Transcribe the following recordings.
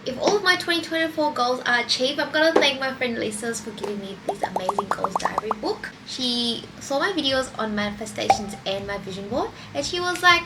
if all of my 2024 goals are achieved, I'm gonna thank my friend Lisa for giving me this amazing goals diary book. She saw my videos on manifestations and my vision board, and she was like,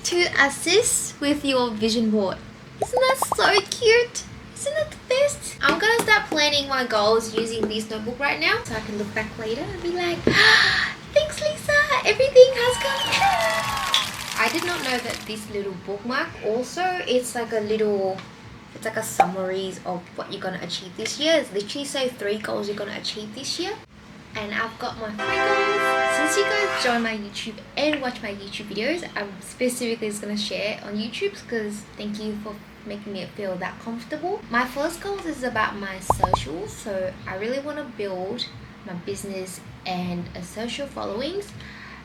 to assist with your vision board. Isn't that so cute? Isn't that the best? I'm gonna start planning my goals using this notebook right now, so I can look back later and be like, thanks Lisa, everything has come true. I did not know that this little bookmark also, it's like a summaries of what you're gonna achieve this year. It's literally say 3 goals you're gonna achieve this year. And I've got my 3 goals. Since you guys join my YouTube and watch my YouTube videos, I'm specifically just gonna share on YouTube because thank you for making me feel that comfortable. My first goal is about my socials. So I really want to build my business and a social followings.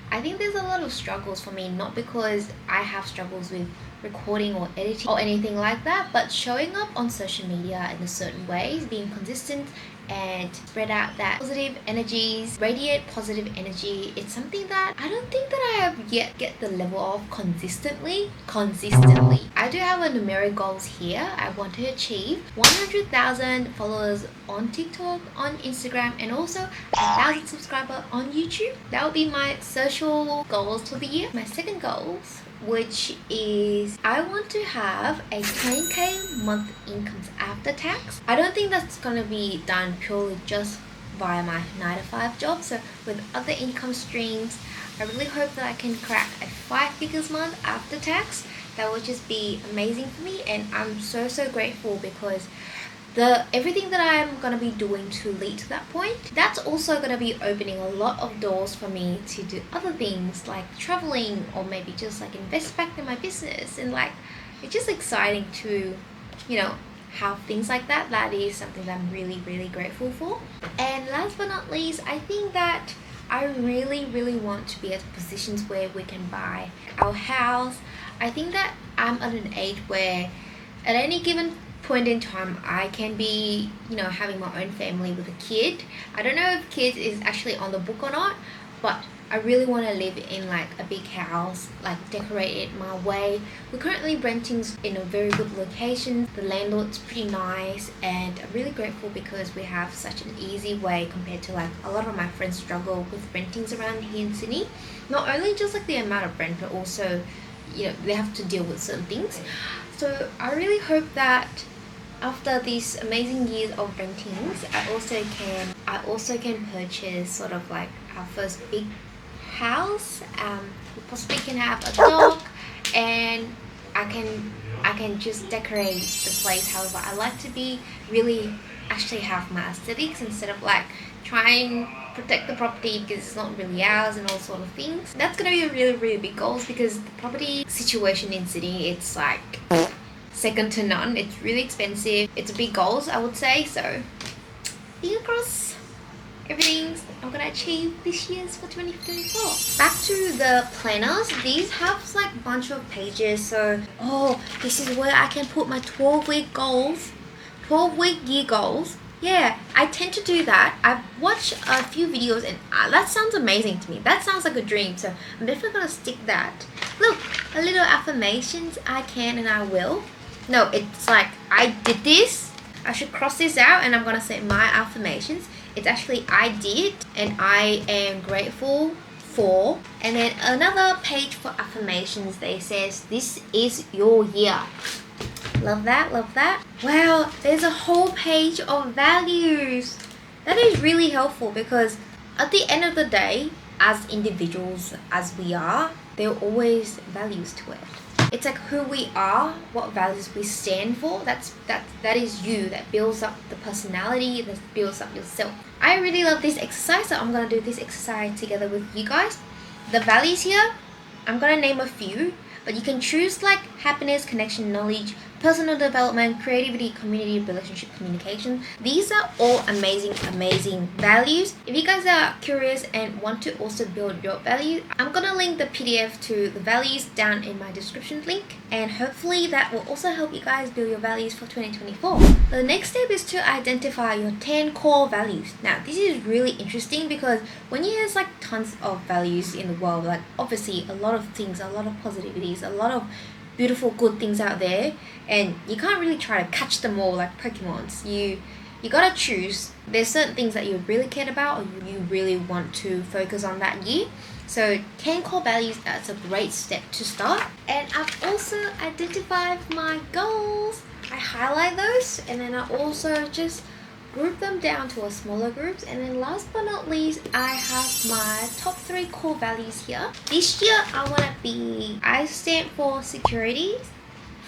I think there's a lot of struggles for me, not because I have struggles with recording or editing or anything like that, but showing up on social media in a certain ways, being consistent and spread out that positive energies, radiate positive energy. It's something that I don't think that I have yet get the level of consistently. I do have a numeric goals here. I want to achieve 100,000 followers on TikTok, on Instagram, and also 1,000 subscribers on YouTube. That will be my social goals for the year. My second goals, which is I want to have a 10k month incomes after tax. I don't think that's gonna be done purely just via my 9 to 5 job. So with other income streams, I really hope that I can crack a 5 figures month after tax. That would just be amazing for me, and I'm so grateful because everything that I'm gonna be doing to lead to that point, that's also gonna be opening a lot of doors for me to do other things like traveling or maybe just like invest back in my business. And like, it's just exciting to, have things like that. That is something that I'm really grateful for. And last but not least, I think that I really want to be at positions where we can buy our house. I think that I'm at an age where at any given point in time I can be having my own family with a kid. I don't know if kids is actually on the book or not, but I really want to live in like a big house, like decorate it my way. We're currently renting in a very good location. The landlord's pretty nice, and I'm really grateful because we have such an easy way compared to like a lot of my friends struggle with rentings around here in Sydney. Not only just like the amount of rent, but also they have to deal with certain things. So I really hope that after these amazing years of rentings, I also can purchase sort of like our first big house. We possibly can have a dog, and I can just decorate the place however I like to be. Really actually have my aesthetics instead of like trying protect the property because it's not really ours and all sort of things. That's gonna be a really big goals because the property situation in Sydney, it's like second to none. It's really expensive. It's a big goals, I would say. So fingers crossed everything I'm gonna achieve this year's for 2024. Back to the planners. These have like a bunch of pages. So this is where I can put my 12-week goals, 12-week year goals. Yeah, I tend to do that. I've watched a few videos and that sounds amazing to me. That sounds like a dream. So I'm definitely gonna stick that. Look, a little affirmations. I can and I will. No, it's like I did this. I should cross this out and I'm gonna say my affirmations. It's actually I did and I am grateful for. And then another page for affirmations. They says this is your year. Love that, love that. Wow, there's a whole page of values. That is really helpful because at the end of the day, as individuals as we are, there are always values to it. It's like who we are, what values we stand for. That is you. That builds up the personality, that builds up yourself. I really love this exercise, so I'm gonna do this exercise together with you guys. The values here, I'm gonna name a few, but you can choose like happiness, connection, knowledge, personal development, creativity, community, relationship, communication. These are all amazing values. If you guys are curious and want to also build your value, I'm gonna link the PDF to the values down in my description link, and hopefully that will also help you guys build your values for 2024. The next step is to identify your 10 core values. Now this is really interesting because when you have like tons of values in the world, like obviously a lot of things, a lot of positivities, a lot of beautiful good things out there, and you can't really try to catch them all like Pokemons. You gotta choose. There's certain things that you really care about or you really want to focus on that year. So 10 core values, that's a great step to start. And I've also identified my goals. I highlight those, and then I also just group them down to a smaller groups. And then last but not least, I have my top 3 core values here. This year I stand for security,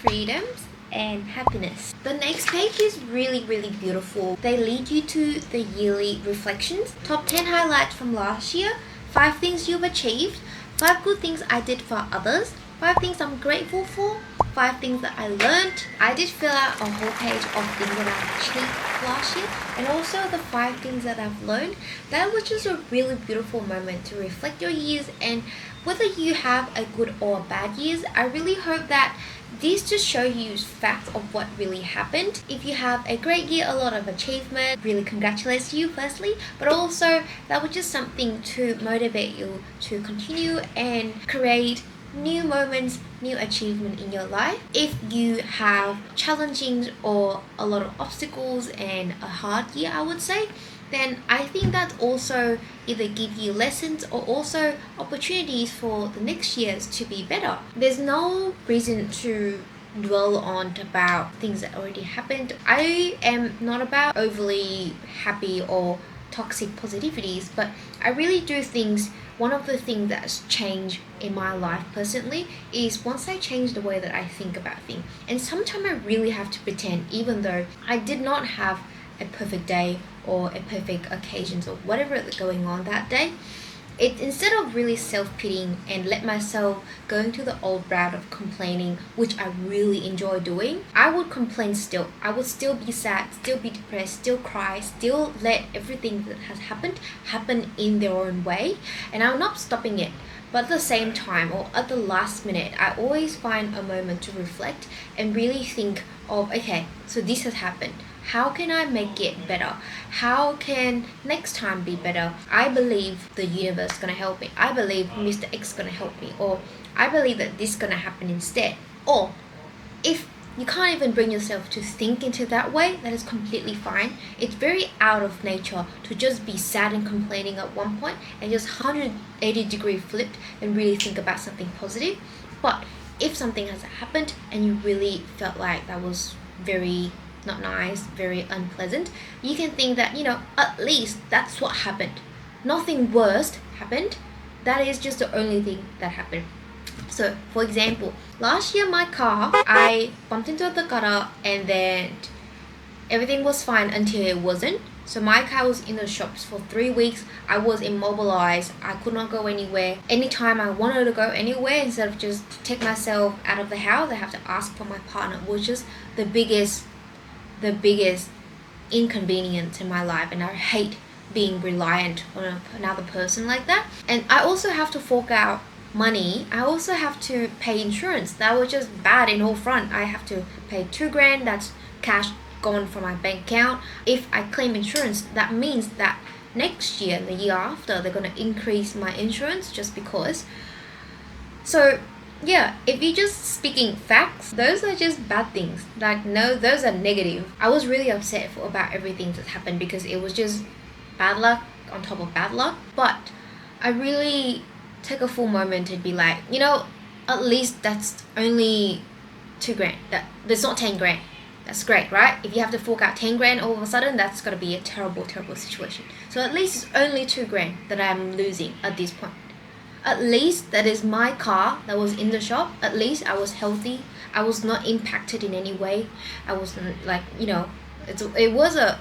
freedoms, and happiness. The next page is really beautiful. They lead you to the yearly reflections. Top 10 highlights from last year, 5 things you've achieved, 5 good things I did for others, 5 things I'm grateful for, 5 things that I learned. I did fill out a whole page of things that I achieved last year, and also the 5 things that I've learned. That was just a really beautiful moment to reflect your years, and whether you have a good or bad years, I really hope that these just show you facts of what really happened. If you have a great year, a lot of achievement, really congratulates you firstly, but also that was just something to motivate you to continue and create new moments, new achievement in your life. If you have challenging or a lot of obstacles and a hard year, I would say, then I think that also either give you lessons or also opportunities for the next years to be better. There's no reason to dwell on about things that already happened. I am not about overly happy or toxic positivities, but I really do think one of the things that's changed in my life personally is once I changed the way that I think about things. And sometimes I really have to pretend, even though I did not have a perfect day or a perfect occasions or whatever is going on that day, instead of really self-pitying and let myself go into the old route of complaining, which I really enjoy doing, I would complain still. I would still be sad, still be depressed, still cry, still let everything that has happened happen in their own way, and I'm not stopping it. But at the same time, or at the last minute, I always find a moment to reflect and really think of, okay, so this has happened. How can I make it better? How can next time be better? I believe the universe is going to help me. I believe Mr. X is going to help me. Or I believe that this is going to happen instead. Or if you can't even bring yourself to think into that way, that is completely fine. It's very out of nature to just be sad and complaining at one point and just 180-degree flipped and really think about something positive. But if something has happened and you really felt like that was very not nice, very unpleasant, you can think that, at least that's what happened. Nothing worse happened. That is just the only thing that happened. So, for example, last year my car, I bumped into the gutter and then everything was fine until it wasn't. So my car was in the shops for 3 weeks. I was immobilized. I could not go anywhere. Anytime I wanted to go anywhere, instead of just take myself out of the house, I have to ask for my partner, which is the biggest inconvenience in my life, and I hate being reliant on another person like that. And I also have to fork out money. I also have to pay insurance. That was just bad in all front. I have to pay $2,000. That's cash gone from my bank account. If I claim insurance, that means that next year, the year after, they're gonna increase my insurance just because. So yeah, if you're just speaking facts, those are just bad things. Like, no, those are negative. I was really upset about everything that happened because it was just bad luck on top of bad luck. But I really take a full moment to be like, at least that's only $2,000. That's not $10,000. That's great, right? If you have to fork out $10,000 all of a sudden, that's gonna be a terrible situation. So at least it's only $2,000 that I'm losing at this point. At least that is my car that was in the shop. At least I was healthy. I was not impacted in any way. I wasn't it was a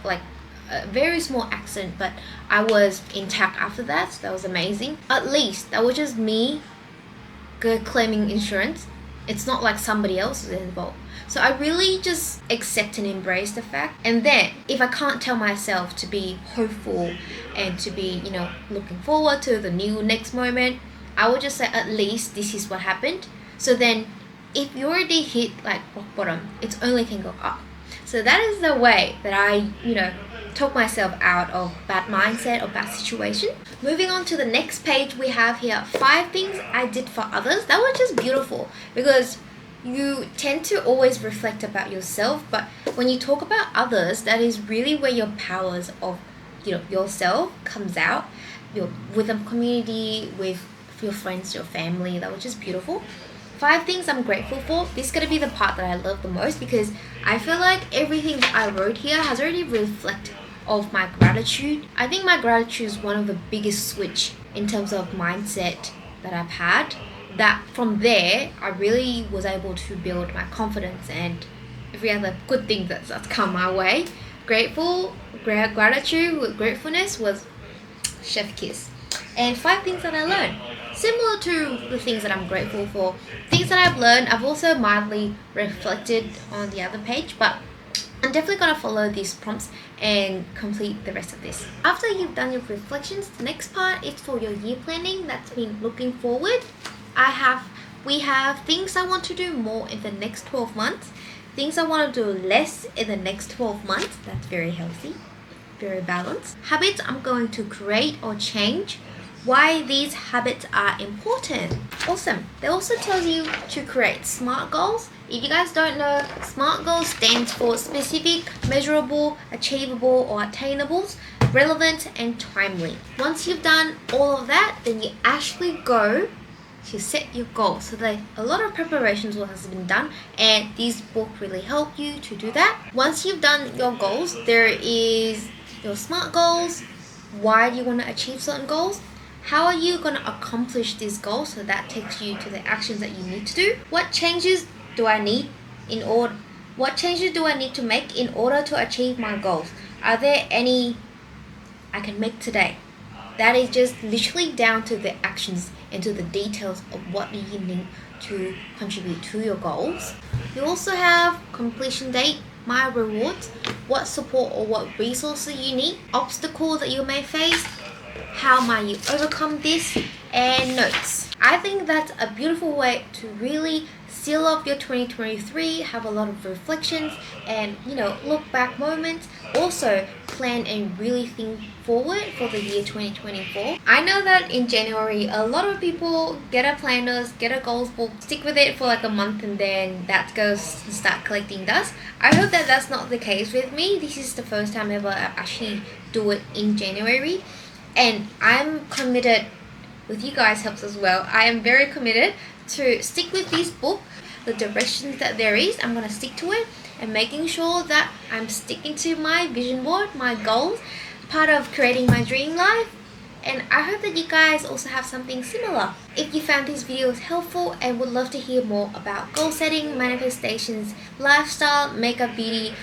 very small accident, but I was intact after that. So that was amazing. At least that was just me claiming insurance. It's not like somebody else is involved. So I really just accept and embrace the fact. And then if I can't tell myself to be hopeful and to be, looking forward to the new next moment, I would just say at least this is what happened. So then if you already hit like rock bottom, it only can go up. So that is the way that I, talk myself out of bad mindset or bad situation. Moving on to the next page, we have here 5 things I did for others. That was just beautiful because you tend to always reflect about yourself, but when you talk about others, that is really where your powers of yourself comes out. Your with a community, with your friends, your family, that was just beautiful. 5 things I'm grateful for. This is gonna be the part that I love the most because I feel like everything that I wrote here has already reflected of my gratitude. I think my gratitude is one of the biggest switch in terms of mindset that I've had. That from there, I really was able to build my confidence and every other good thing that's come my way. Gratitude with gratefulness was chef kiss. And 5 things that I learned. Similar to the things that I'm grateful for. Things that I've learned, I've also mildly reflected on the other page, but I'm definitely going to follow these prompts and complete the rest of this. After you've done your reflections, the next part is for your year planning. That's been looking forward. We have things I want to do more in the next 12 months. Things I want to do less in the next 12 months. That's very healthy, very balanced. Habits I'm going to create or change. Why these habits are important. Awesome. They also tells you to create SMART goals. If you guys don't know, SMART goals stands for specific, measurable, achievable or attainables, relevant and timely. Once you've done all of that, then you actually go to set your goals. So like a lot of preparations has been done, and this book really help you to do that. Once you've done your goals, there is your SMART goals. Why do you want to achieve certain goals? How are you going to accomplish these goals? So that takes you to the actions that you need to do. What changes do I need to make in order to achieve my goals? Are there any I can make today? That is just literally down to the actions and to the details of what you need to contribute to your goals. You also have completion date, my rewards, what support or what resources you need, obstacles that you may face, how might you overcome this, and notes. I think that's a beautiful way to really seal off your 2023, have a lot of reflections and look back moments. Also plan and really think forward for the year 2024. I know that in January a lot of people get a planners, get a goals book, stick with it for like a month and then that goes and start collecting dust. I hope that that's not the case with me. This is the first time ever I actually do it in January, and I'm committed, with you guys helps as well. I am very committed to stick with this book, the directions that there is. I'm going to stick to it and making sure that I'm sticking to my vision board, my goals, part of creating my dream life. And I hope that you guys also have something similar. If you found these videos helpful and would love to hear more about goal setting, manifestations, lifestyle, makeup, beauty,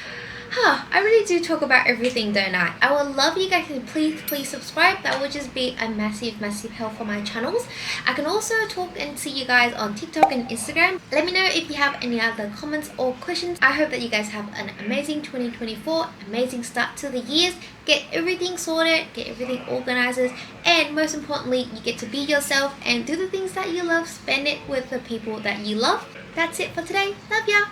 I really do talk about everything, don't I? I would love you guys to please subscribe. That would just be a massive help for my channels. I can also talk and see you guys on TikTok and Instagram. Let me know if you have any other comments or questions. I hope that you guys have an amazing 2024, amazing start to the years. Get everything sorted, get everything organized, and most importantly, you get to be yourself and do the things that you love. Spend it with the people that you love. That's it for today. Love ya!